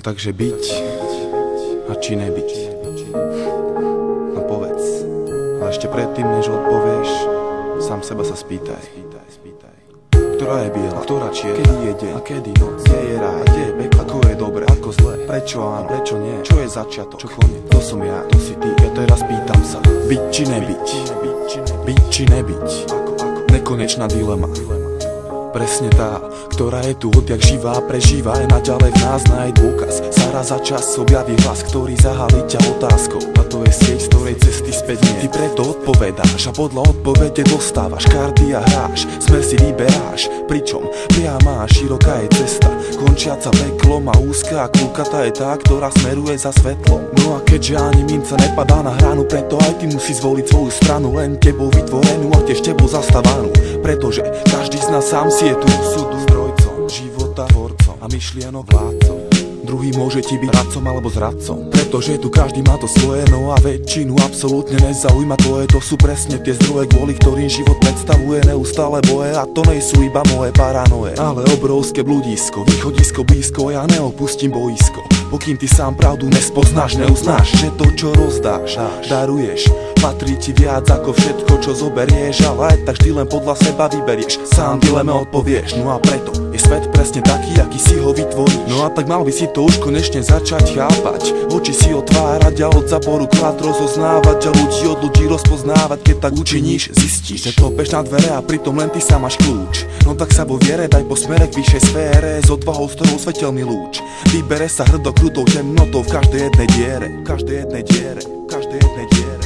Takže byť a či nebyť. No povedz, ale ešte predtým, než odpovieš, sám seba sa spýtaj. Ktorá je biela, ktorá čierna, kedy je deň a kedy noc, kde je ráj, kde je peklo, ako je dobre, ako zle, prečo áno, prečo nie, čo je začiatok, čo koniec, to som ja, to si ty. Ja teraz pýtam sa, byť či nebyť, byť či nebyť, nekonečná dilema. Presne tá, ktorá je tu odjak živá, prežíva aj naďalej v nás nájsť dôkaz. Sa raz za čas objaví hlas, ktorý zahalí ťa otázkou. A to je sieť, z ktorej cesty späť nie. Ty preto odpovedáš a podľa odpovede dostávaš karty a hráš. Smer si vyberáš, pričom priama a široká je cesta, končiaca peklom a úzka a kľukatá je tá, ktorá smeruje za svetlom. No a keďže ani minca nepadá na hranu, preto aj ty musí zvoliť svoju stranu, len tebou vytvorenú a tiež tebou zastávanú. Pretože každý z nás sám si je tu súdu zdrojcom, života tvorcom a myšlienok vládcom. Druhý môže ti byť radcom alebo zradcom, pretože tu každý má to svoje, no a väčšinu absolútne nezaujíma tvoje. To sú presne tie zdroje, kvôli ktorým život predstavuje neustále boje. A to nie sú iba moje paranoje, ale obrovské bludisko, východisko blízko. Ja neopustím boisko, pokým ty sám pravdu nespoznáš, neuznáš, že to čo rozdáš, daruješ, patrí ti viac ako všetko čo zoberieš. Ale aj tak vždy len podľa seba vyberieš, sám dileme odpovieš. No a preto je svet presne taký, aký si ho vytvoríš. No a tak mal by si to už konečne začať chápať, oči si otvárať a od zaboru klad rozoznávať a ľudí od ľudí rozpoznávať. Keď tak učiníš, zistíš, že klopeš na dvere a pritom len ty sám máš kľúč. No tak sa vo viere daj po smere k vyššej sfére, s odvahou, s ktorou svetelný lúč vybere sa hrdo krutou temnotou v každej jednej diere, v každej jednej diere, v každej jednej diere.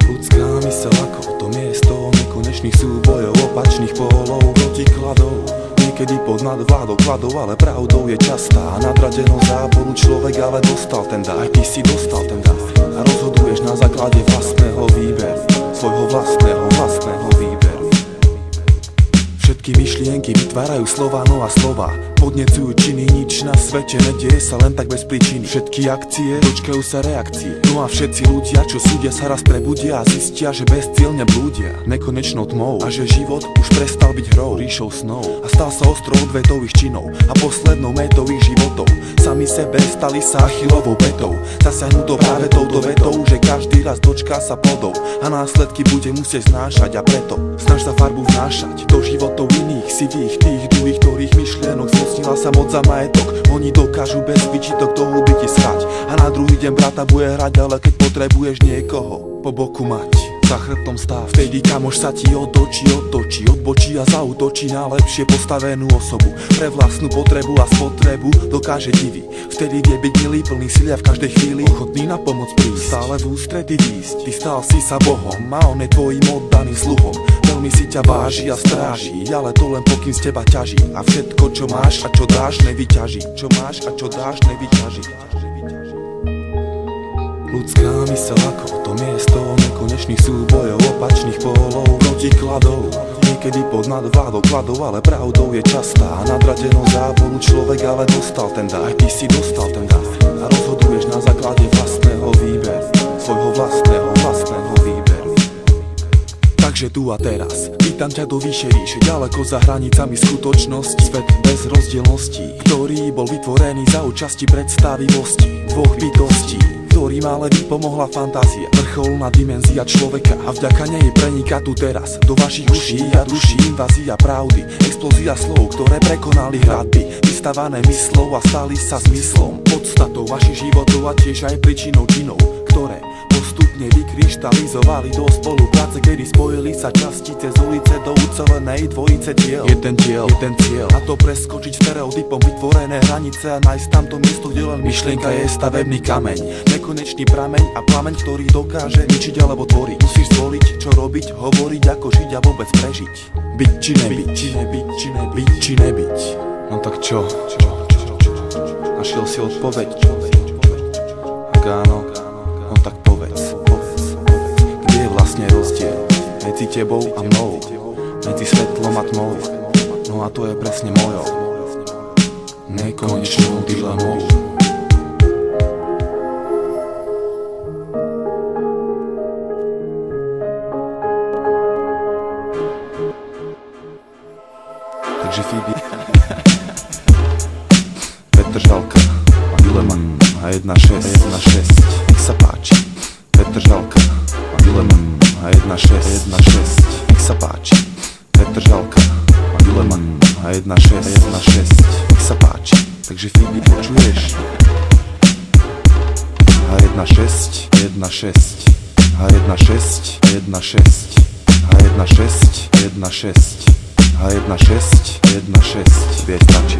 Ľudská myseľ ako to miesto nekonečných súbojov, opačných pólov, protikladov. Niekedy pod nadvládou kladov, ale pravdou je častá nadradenosť záporu. Človek ale dostal ten dar, aj ty si dostal ten dar a rozhoduješ na základe vlastného výberu, svojho vlastného výberu. Všetky myšlienky vytvárajú slova, no a slova podnecujú činy, nič na svete nedieje sa len tak bez príčiny. Všetky akcie dočkajú sa reakcie, no a všetci ľudia, čo súdia, sa raz prebudia a zistia, že bezcielne blúdia nekonečnou tmou a že život už prestal byť hrou, ríšou snov a stal sa ostrou odvetových činov a poslednou metou ich životov. Sami sebe stali sa Achillovou pätou, zasiahnutou práve touto vetou, že každý raz dočká sa plodov a následky bude musieť znášať. A preto snaž sa farbu vnášať do životov iných, sivých, tých druhých, ktorých myšlienok zmocnila sa moc za majetok. Oni dokážu bez výčitok do huby ti srať a na druhý deň brata bude hrať, ale keď potrebuješ niekoho po boku mať, za chrbtom stáv, vtedy kamoš sa ti otočí, odbočí a zaútočí na lepšie postavenú osobu. Pre vlastnú potrebu a spotrebu dokáže diví, vtedy vie byť milý, plný silia v každej chvíli, ochotný na pomoc prísť, stále v ústrety výsť. Ty stal si sa Bohom a on je tvojim oddaným sluhom. Veľmi si ťa váži a stráži, ale to len pokým z teba ťaží. A všetko čo máš a čo dáš nevyťaží, čo máš a čo dáš nevyťaží. Ľudská myseľ ako to miesto nekonečných súbojov, opačných pólov, protikladov. Niekedy pod nadvládou kladov, ale pravdou je častá nadradenosť záporu. Človek ale dostal ten dar, aj ty si dostal ten dar a rozhoduješ na základe vlastného výberu, svojho vlastného výberu. Takže tu a teraz vítam ťa do vyššej ríše, ďaleko za hranicami skutočnosti. Svet bez rozdielností, ktorý bol vytvorený za účasti predstavivosti dvoch bytostí, ktorým ale vypomohla fantázia, vrcholná dimenzia človeka a vďaka nej preniká tu teraz do vašich uší a duší invázia pravdy, explózia slov, ktoré prekonali hradby, vystavané myslou a stali sa zmyslom, podstatou vašich životov a tiež aj príčinou činov, ktoré postupne vykryštalizovali do spolupráce, kedy spojili sa častice z ulice do ucelenej dvojice diel. Jeden cieľ, a to preskočiť stereotypom vytvorené hranice a nájsť tamto miesto, kde len myšlienka je stavebný kameň, nekonečný prameň a plameň, ktorý dokáže ničiť alebo tvoriť. Musíš zvoliť, čo robiť, hovoriť, ako žiť a vôbec prežiť. Byť či nebyť, byť či nebyť. No tak čo? Našiel si odpoveď? Ak áno, no tak povedz, kde je vlastne rozdiel medzi tebou a mnou, medzi svetlom a tmou. No a to je presne mojou nekonečnou dilemou. takže Fibi. Petr Žalka a Juleman a 1-6, nech sa páči. Petr Žalka a Juleman a 1-6, nech sa páči. Petr Žalka a Juleman a 1-6, nech sa páči. Takže Fibi, počuješ? H1-6, 1-6, H1-6, 1-6, H1-6, 1-6, H1-6, 1-6, vie stačí.